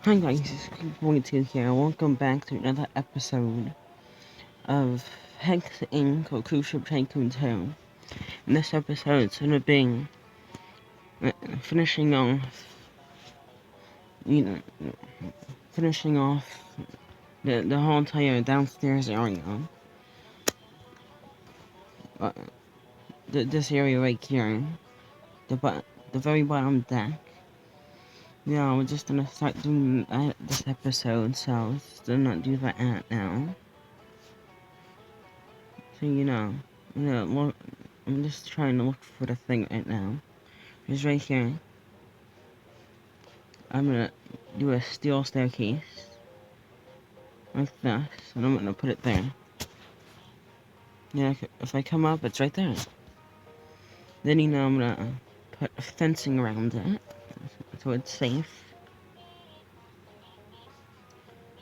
Hi guys, it's Ep.7 here. Welcome back to another episode of Hex.Inc. or Cruise Ship Tycoon 2. In this episode, it's gonna be finishing off, finishing off the whole entire downstairs area. This area right here, the very bottom deck. Yeah, we're just gonna start doing that this episode, so let's not do that now. So look, I'm just trying to look for the thing right now. It's right here. I'm gonna do a steel staircase like this, and I'm gonna put it there. Yeah, if I come up, it's right there. Then I'm gonna put fencing around it so it's safe.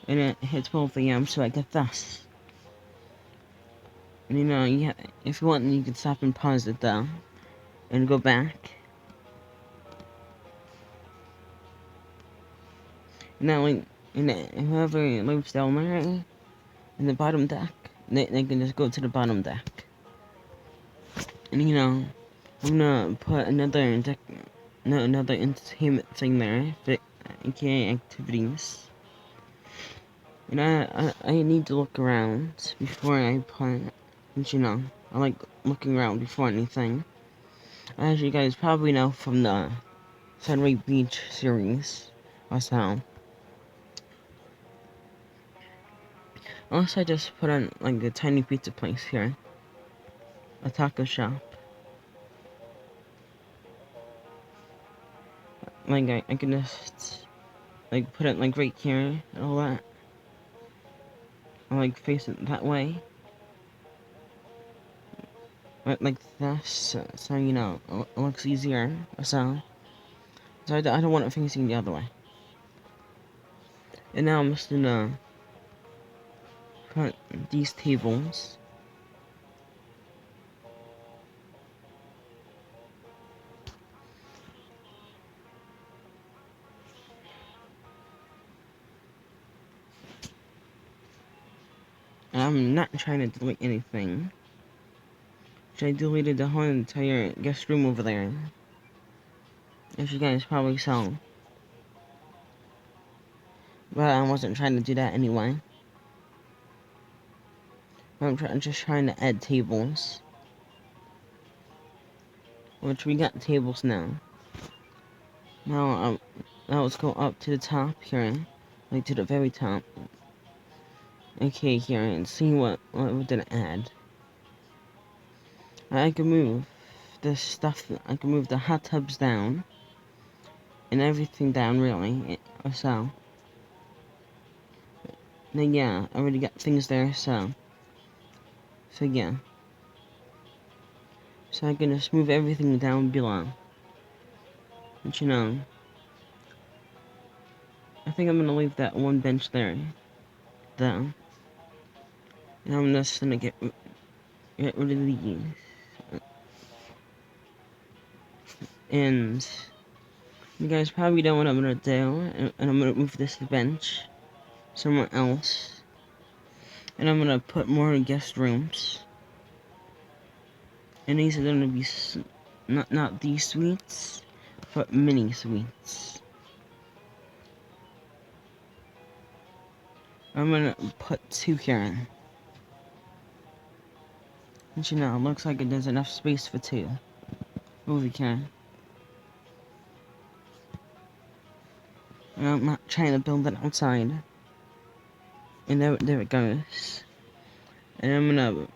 And it hits both of them, so I get this. And if you want, you can stop and pause it though, and go back. Now, whoever lives down there in the bottom deck, they can just go to the bottom deck. And I'm gonna put another entertainment thing there, aka activities. And I need to look around before I put, I like looking around before anything. As you guys probably know from the Sunray Beach series, or so. Also, I just put on like a tiny pizza place here, a taco shop. Like I can just like put it like right here and all that. I like face it that way. Like this, so it looks easier. So I don't want it facing the other way. And now I'm just gonna put these tables. And I'm not trying to delete anything. I deleted the whole entire guest room over there, as you guys probably saw. But I wasn't trying to do that anyway. I'm just trying to add tables. Which we got tables now. Now let's go up to the top here. Like to the very top. Okay, here, and see what we did add. I can move the stuff, I can move the hot tubs down. And everything down, really. So. Then yeah, I already got things there, so yeah. So I can just move everything down below. But I think I'm gonna leave that one bench there, though. And I'm just gonna get rid of these. And you guys probably know what I'm gonna do, and I'm gonna move this bench somewhere else. And I'm gonna put more guest rooms. And these are gonna be not these suites, but mini suites. I'm gonna put 2 here. And it looks like there's enough space for 2. Movie can. And I'm not trying to build it outside. And there it goes. And I'm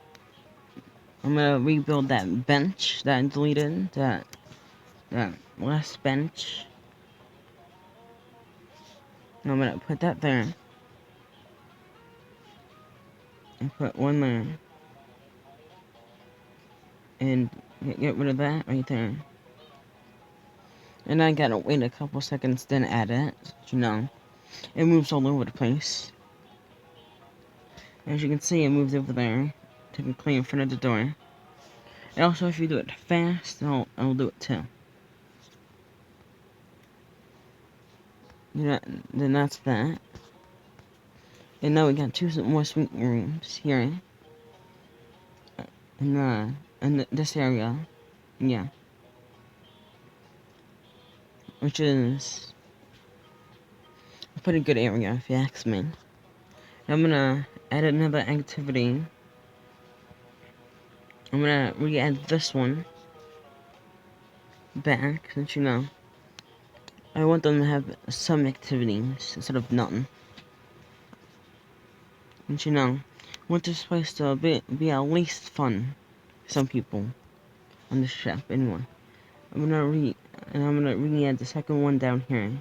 gonna rebuild that bench that I deleted. That last bench. And I'm gonna put that there. And put one there. And get rid of that right there. And I gotta wait a couple seconds, then add it. It moves all over the place. As you can see, it moves over there, typically in front of the door. And also, if you do it fast, I'll do it too. Yeah, then that's that. And now we got two more suite rooms here. In this area. Yeah. Which is a pretty good area, if you ask me. I'm gonna add another activity. I'm gonna re-add this one back, since I want them to have some activities instead of none. And I want this place to be at least fun for some people on the ship, anyway. I'm gonna re-add the second one down here.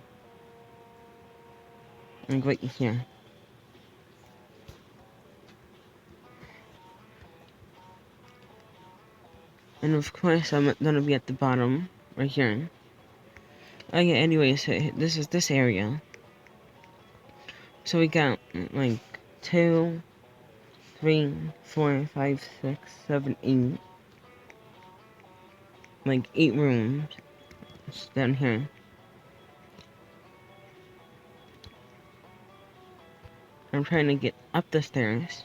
Like right here. And of course, I'm gonna be at the bottom, right here. Oh yeah, anyways, this is this area. So we got, like, 2, 3, 4, 5, 6, 7, 8. Like, 8 rooms. It's down here. I'm trying to get up the stairs.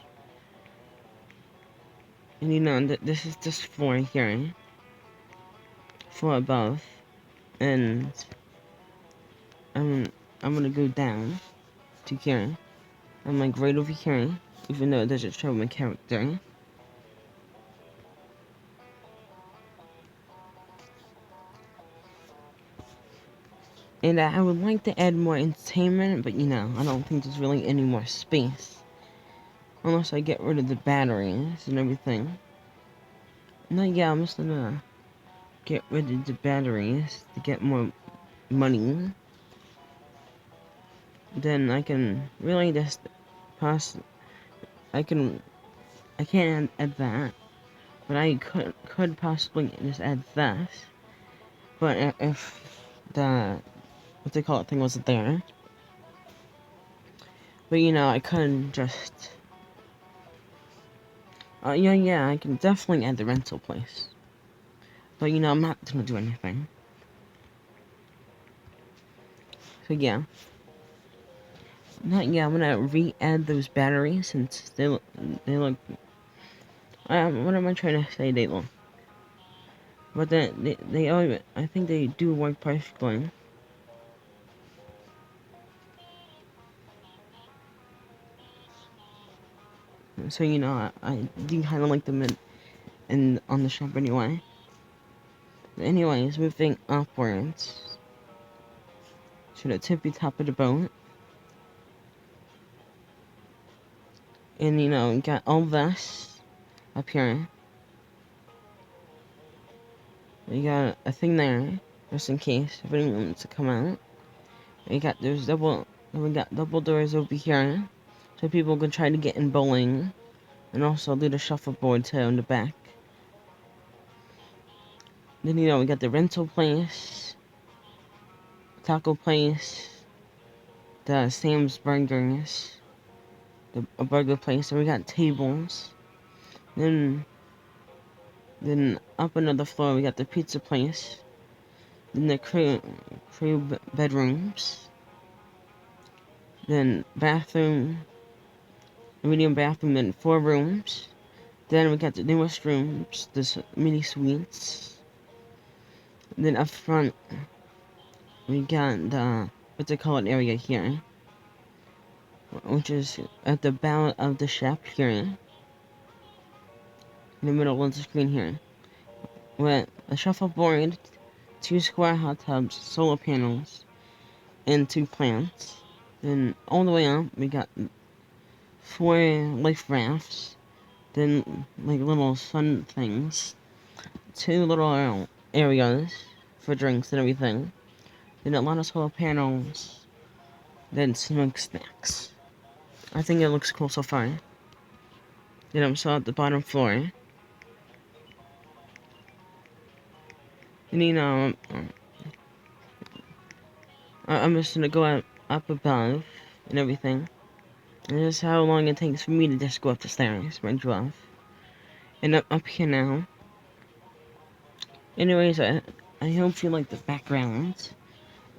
And this is this floor here. Floor above. And I'm gonna go down to here. I'm like right over here, even though it doesn't show my character. And I would like to add more entertainment, but I don't think there's really any more space. Unless I get rid of the batteries and everything. No, yeah, I'm just gonna get rid of the batteries to get more money. Then I can really just I can't add that, but I could possibly just add this. But if the what they call it thing wasn't there, but I could just yeah, I can definitely add the rental place. But I'm not gonna do anything. So yeah. I'm gonna re-add those batteries since they look what am I trying to say? They look, but then I think they do work perfectly. So I do kind of like them on the shop anyway. Anyways, moving upwards to the tippy top of the boat, and got all this up here. We got a thing there, just in case if anyone wants to come out. We got double doors over here, so people can try to get in bowling, and also do the shuffleboard too in the back. Then we got the rental place, taco place, the Sam's Burgers, a burger place, and we got tables. Then up another floor we got the pizza place. Then the crew bedrooms. Then bathroom, medium bathroom, then 4 rooms. Then we got the newest rooms, this mini suites. And then up front, we got the, what's it called, area here, which is at the bow of the ship here, in the middle of the screen here, with a shuffleboard, 2 square hot tubs, solar panels, and 2 plants. Then all the way up, we got 4 life rafts, then like little sun things, 2 little areas for drinks and everything, then a lot of solar panels, then smoke snacks. I think it looks cool so far. Then I'm still at the bottom floor. And I'm just gonna go up above and everything. And this is how long it takes for me to just go up the stairs, mind you off. And up here now. Anyways, I hope you like the background.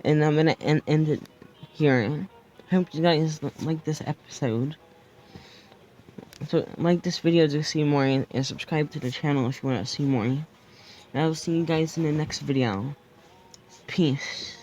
And I'm gonna end it hearing. Hope you guys like this episode. So like this video to see more, and subscribe to the channel if you want to see more. And I will see you guys in the next video. Peace.